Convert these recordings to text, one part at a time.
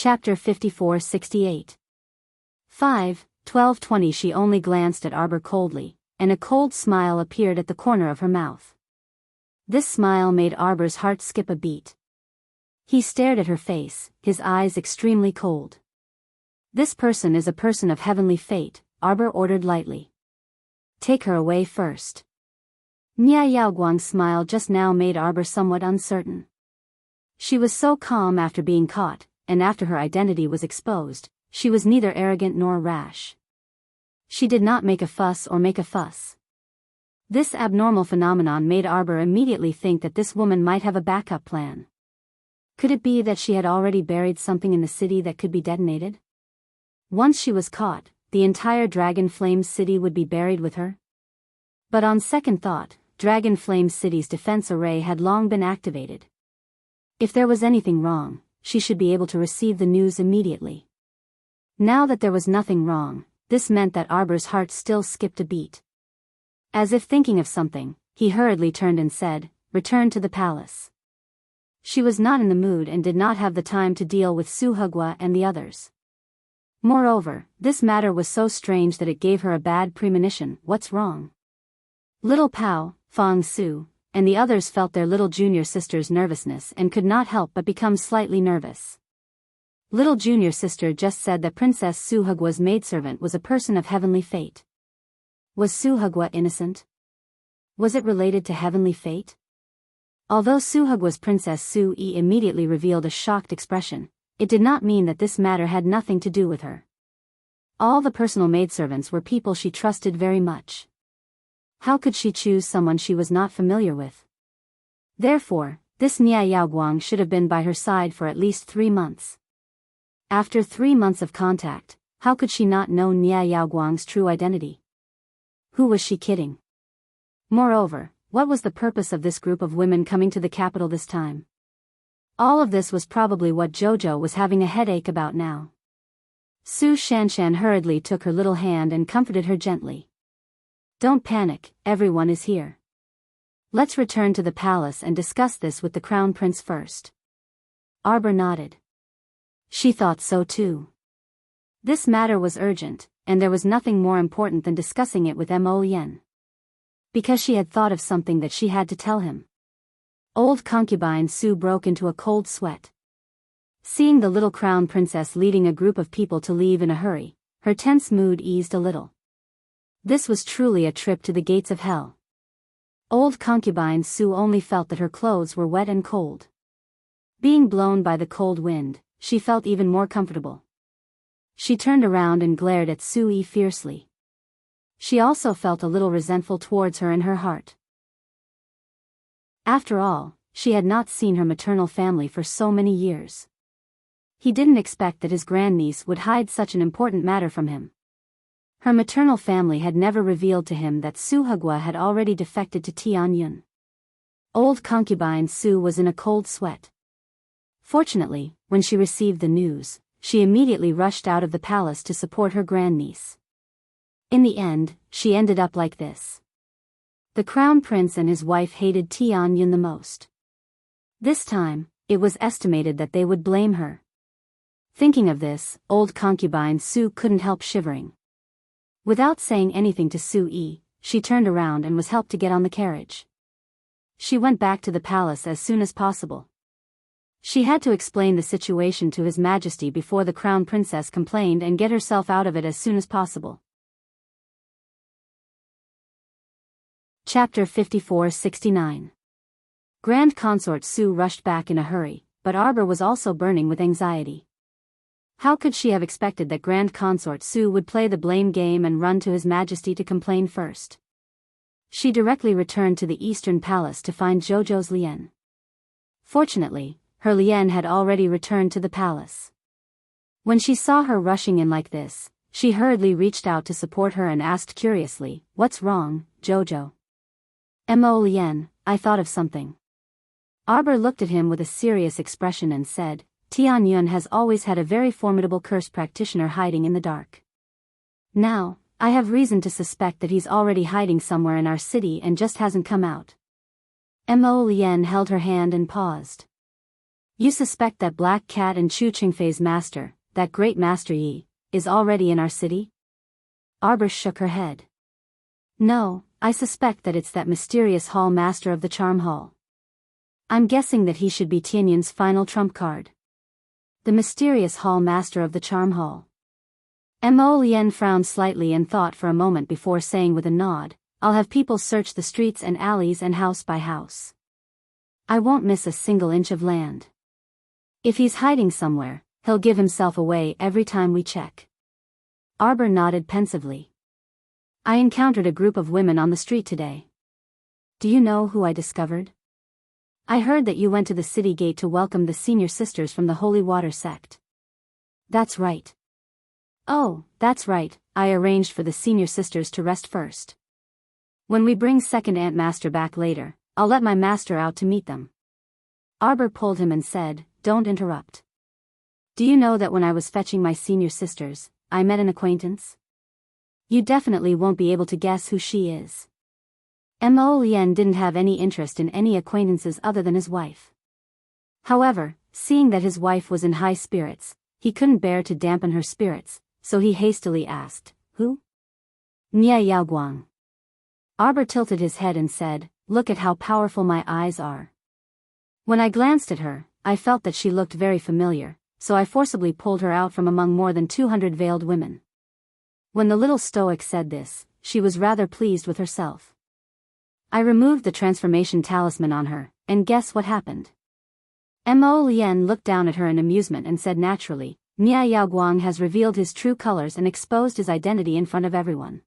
Chapter 54-68. 5:12:20. She only glanced at Arbor coldly, and a cold smile appeared at the corner of her mouth. This smile made Arbor's heart skip a beat. He stared at her face, his eyes extremely cold. "This person is a person of heavenly fate," Arbor ordered lightly. "Take her away first." Nia Yaoguang's smile just now made Arbor somewhat uncertain. She was so calm after being caught, and after her identity was exposed, she was neither arrogant nor rash. She did not make a fuss or make a fuss. This abnormal phenomenon made Arbor immediately think that this woman might have a backup plan. Could it be that she had already buried something in the city that could be detonated? Once she was caught, the entire Dragon Flame City would be buried with her? But on second thought, Dragon Flame City's defense array had long been activated. If there was anything wrong, she should be able to receive the news immediately. Now that there was nothing wrong, this meant that Arbor's heart still skipped a beat. As if thinking of something, he hurriedly turned and said, "Return to the palace." She was not in the mood and did not have the time to deal with Su Hegua and the others. Moreover, this matter was so strange that it gave her a bad premonition. What's wrong? Little Pao, Fang Su, and the others felt their little junior sister's nervousness and could not help but become slightly nervous. Little junior sister just said that Princess Su Hegua's maidservant was a person of heavenly fate. Was Su Hegua innocent? Was it related to heavenly fate? Although Su Hegua's Princess Su Yi immediately revealed a shocked expression, it did not mean that this matter had nothing to do with her. All the personal maidservants were people she trusted very much. How could she choose someone she was not familiar with? Therefore, this Nia Yaoguang should have been by her side for at least 3 months. After 3 months of contact, how could she not know Nia Yaoguang's true identity? Who was she kidding? Moreover, what was the purpose of this group of women coming to the capital this time? All of this was probably what Jojo was having a headache about now. Su Shanshan hurriedly took her little hand and comforted her gently. "Don't panic, everyone is here. Let's return to the palace and discuss this with the Crown Prince first." Arbor nodded. She thought so too. This matter was urgent, and there was nothing more important than discussing it with Mo Lien. Because she had thought of something that she had to tell him. Old concubine Su broke into a cold sweat. Seeing the little crown princess leading a group of people to leave in a hurry, her tense mood eased a little. This was truly a trip to the gates of hell. Old concubine Su only felt that her clothes were wet and cold. Being blown by the cold wind, she felt even more comfortable. She turned around and glared at Su Yi fiercely. She also felt a little resentful towards her in her heart. After all, she had not seen her maternal family for so many years. He didn't expect that his grandniece would hide such an important matter from him. Her maternal family had never revealed to him that Su Hegua had already defected to Tianyun. Old concubine Su was in a cold sweat. Fortunately, when she received the news, she immediately rushed out of the palace to support her grandniece. In the end, she ended up like this. The crown prince and his wife hated Tianyun the most. This time, it was estimated that they would blame her. Thinking of this, old concubine Su couldn't help shivering. Without saying anything to Su Yi, she turned around and was helped to get on the carriage. She went back to the palace as soon as possible. She had to explain the situation to His Majesty before the crown princess complained and get herself out of it as soon as possible. Chapter 54-69. Grand Consort Su rushed back in a hurry, but Arbor was also burning with anxiety. How could she have expected that Grand Consort Su would play the blame game and run to His Majesty to complain first? She directly returned to the Eastern Palace to find Jojo's Lien. Fortunately, her Lien had already returned to the palace. When she saw her rushing in like this, she hurriedly reached out to support her and asked curiously, "What's wrong, Jojo?" "Mo Lien, I thought of something." Arbor looked at him with a serious expression and said, "Tianyun has always had a very formidable curse practitioner hiding in the dark. Now, I have reason to suspect that he's already hiding somewhere in our city and just hasn't come out." Mo Lien held her hand and paused. You suspect that Black Cat and Chu Qingfei's master, that great Master Yi, is already in our city? Arbor shook her head. No, I suspect that it's that mysterious hall master of the charm hall. I'm guessing that he should be Tianyun's final trump card. The mysterious hall master of the charm hall. Mo Lien frowned slightly and thought for a moment before saying with a nod, I'll have people search the streets and alleys and house by house. I won't miss a single inch of land. If he's hiding somewhere, he'll give himself away every time we check. Arbor nodded pensively. I encountered a group of women on the street today. Do you know who I discovered? I heard that you went to the city gate to welcome the senior sisters from the Holy Water sect. That's right. Oh, that's right, I arranged for the senior sisters to rest first. When we bring second Ant Master back later, I'll let my master out to meet them. Arbor pulled him and said, Don't interrupt. Do you know that when I was fetching my senior sisters, I met an acquaintance? You definitely won't be able to guess who she is. Mo Lien didn't have any interest in any acquaintances other than his wife. However, seeing that his wife was in high spirits, he couldn't bear to dampen her spirits, so he hastily asked, Who? Nia Yaoguang. Arbor tilted his head and said, Look at how powerful my eyes are. When I glanced at her, I felt that she looked very familiar, so I forcibly pulled her out from among more than 200 veiled women. When the little stoic said this, she was rather pleased with herself. I removed the transformation talisman on her, and guess what happened? Mo Lien looked down at her in amusement and said naturally, Nia Yaoguang has revealed his true colors and exposed his identity in front of everyone.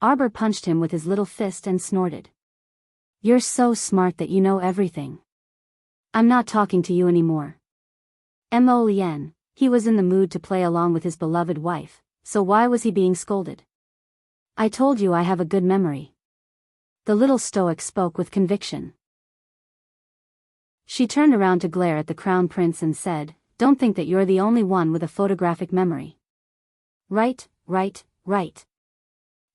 Arbor punched him with his little fist and snorted. You're so smart that you know everything. I'm not talking to you anymore. Mo Lien, he was in the mood to play along with his beloved wife, so why was he being scolded? I told you I have a good memory. The little stoic spoke with conviction. She turned around to glare at the crown prince and said, Don't think that you're the only one with a photographic memory. Right.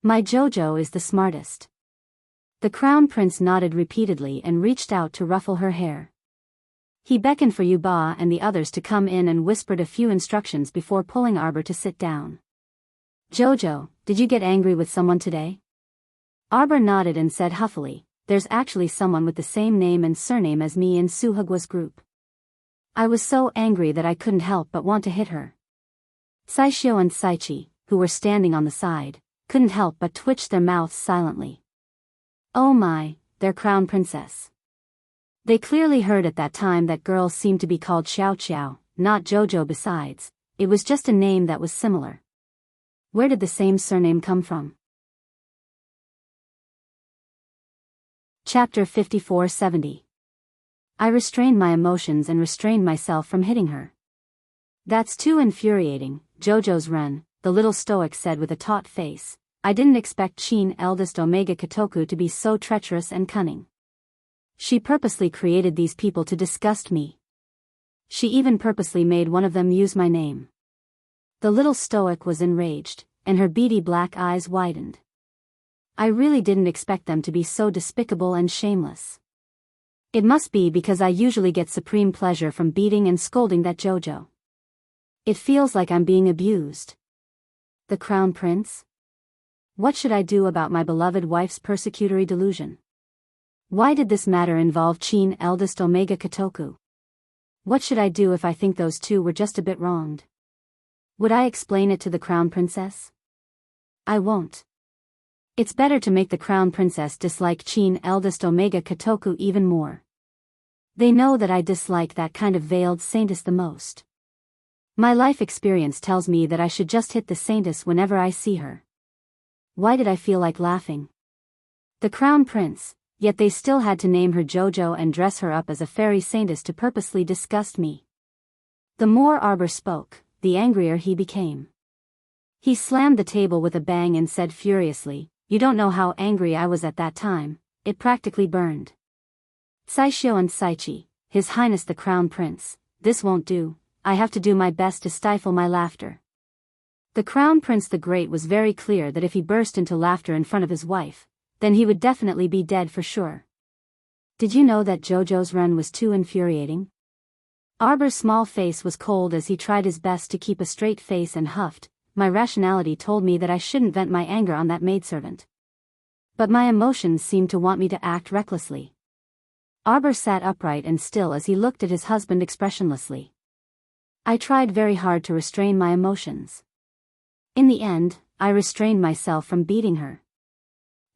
My Jojo is the smartest. The crown prince nodded repeatedly and reached out to ruffle her hair. He beckoned for Yuba and the others to come in and whispered a few instructions before pulling Arbor to sit down. Jojo, did you get angry with someone today? Arbor nodded and said huffily, There's actually someone with the same name and surname as me in Suhugua's group. I was so angry that I couldn't help but want to hit her. Saishio and Saichi, who were standing on the side, couldn't help but twitch their mouths silently. Oh my, their crown princess. They clearly heard at that time that girls seemed to be called Xiao Xiao, not Jojo. Besides, it was just a name that was similar. Where did the same surname come from? Chapter 5470. I restrained my emotions and restrained myself from hitting her. That's too infuriating, Jojo's Ren, the little stoic said with a taut face. I didn't expect Qin eldest Omega Katoku to be so treacherous and cunning. She purposely created these people to disgust me. She even purposely made one of them use my name. The little stoic was enraged, and her beady black eyes widened. I really didn't expect them to be so despicable and shameless. It must be because I usually get supreme pleasure from beating and scolding that Jojo. It feels like I'm being abused. The crown prince? What should I do about my beloved wife's persecutory delusion? Why did this matter involve Qin eldest Omega Katoku? What should I do if I think those two were just a bit wronged? Would I explain it to the crown princess? I won't. It's better to make the crown princess dislike Qin eldest Omega Katoku even more. They know that I dislike that kind of veiled saintess the most. My life experience tells me that I should just hit the saintess whenever I see her. Why did I feel like laughing? The crown prince, yet they still had to name her Jojo and dress her up as a fairy saintess to purposely disgust me. The more Arbor spoke, the angrier he became. He slammed the table with a bang and said furiously, You don't know how angry I was at that time, it practically burned. Saishio and Saichi, His Highness the Crown Prince, this won't do, I have to do my best to stifle my laughter. The Crown Prince the Great was very clear that if he burst into laughter in front of his wife, then he would definitely be dead for sure. Did you know that Jojo's run was too infuriating? Arbor's small face was cold as he tried his best to keep a straight face and huffed. My rationality told me that I shouldn't vent my anger on that maidservant. But my emotions seemed to want me to act recklessly. Arbor sat upright and still as he looked at his husband expressionlessly. I tried very hard to restrain my emotions. In the end, I restrained myself from beating her.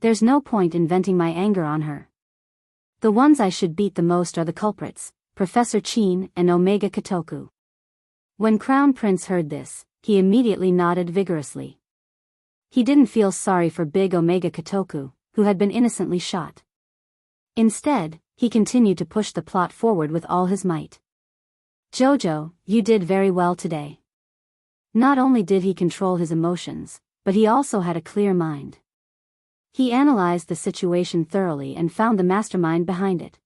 There's no point in venting my anger on her. The ones I should beat the most are the culprits, Professor Chin and Omega Kotoku. When Crown Prince heard this, he immediately nodded vigorously. He didn't feel sorry for big Omega Kotoku, who had been innocently shot. Instead, he continued to push the plot forward with all his might. Jojo, you did very well today. Not only did he control his emotions, but he also had a clear mind. He analyzed the situation thoroughly and found the mastermind behind it.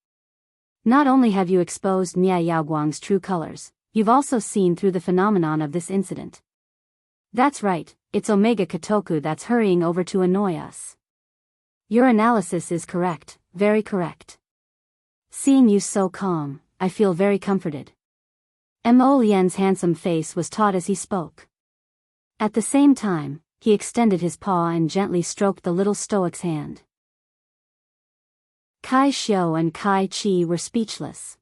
Not only have you exposed Nia Yaoguang's true colors, you've also seen through the phenomenon of this incident. That's right, it's Omega Kotoku that's hurrying over to annoy us. Your analysis is correct, very correct. Seeing you so calm, I feel very comforted. Mo Lian's handsome face was taut as he spoke. At the same time, he extended his paw and gently stroked the little stoic's hand. Kai Xiao and Kai Chi were speechless.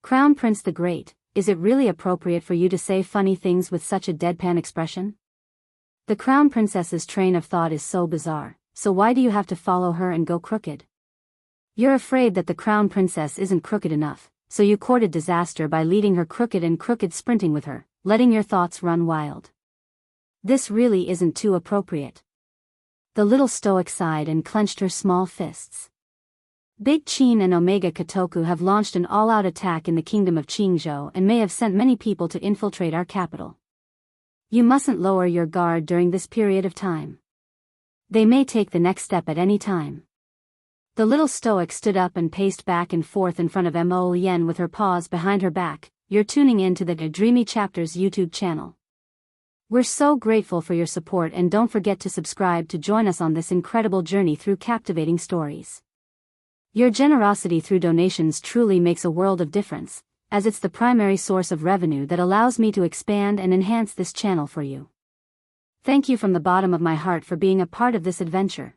Crown Prince the Great, is it really appropriate for you to say funny things with such a deadpan expression? The Crown Princess's train of thought is so bizarre, so why do you have to follow her and go crooked? You're afraid that the Crown Princess isn't crooked enough, so you courted disaster by leading her crooked and crooked sprinting with her, letting your thoughts run wild. This really isn't too appropriate. The little stoic sighed and clenched her small fists. Big Qin and Omega Kotoku have launched an all-out attack in the kingdom of Qingzhou and may have sent many people to infiltrate our capital. You mustn't lower your guard during this period of time. They may take the next step at any time. The little stoic stood up and paced back and forth in front of Mo Lian with her paws behind her back. You're tuning in to the Dreamy Chapters YouTube channel. We're so grateful for your support and don't forget to subscribe to join us on this incredible journey through captivating stories. Your generosity through donations truly makes a world of difference, as it's the primary source of revenue that allows me to expand and enhance this channel for you. Thank you from the bottom of my heart for being a part of this adventure.